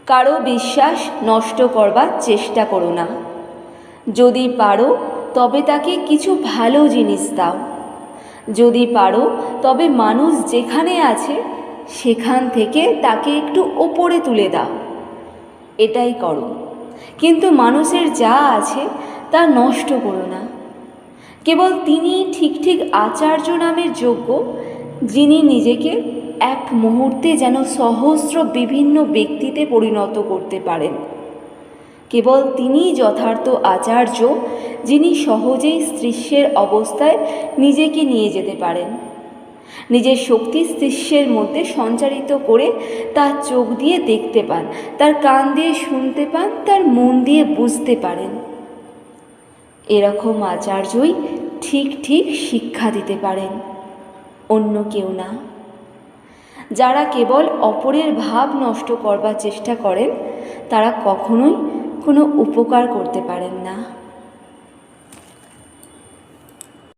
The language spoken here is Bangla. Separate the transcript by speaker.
Speaker 1: কারো বিশ্বাস নষ্ট করবার চেষ্টা করো না। যদি পারো তবে তাকে কিছু ভালো জিনিস দাও। যদি পারো তবে মানুষ যেখানে আছে সেখান থেকে তাকে একটু ওপরে তুলে দাও। এটাই করো, কিন্তু মানুষের যা আছে তা নষ্ট করো না। কেবল তিনিই ঠিক ঠিক আচার্য নামের যোগ্য, যিনি নিজেকে এক মুহূর্তে যেন সহস্র বিভিন্ন ব্যক্তিতে পরিণত করতে পারেন। কেবল তিনিই যথার্থ আচার্য, যিনি সহজেই শিষ্যের অবস্থায় নিজেকে নিয়ে যেতে পারেন। নিজের শক্তি শিষ্যের মধ্যে সঞ্চারিত করে তার চোখ দিয়ে দেখতে পান, তার কান দিয়ে শুনতে পান, তার মন দিয়ে বুঝতে পারেন। এরকম আচার্যই ঠিক ঠিক শিক্ষা দিতে পারেন, অন্য কেউ না। যারা কেবল অপরের ভাব নষ্ট করবার চেষ্টা করেন তারা কখনোই কোনো উপকার করতে পারেন না।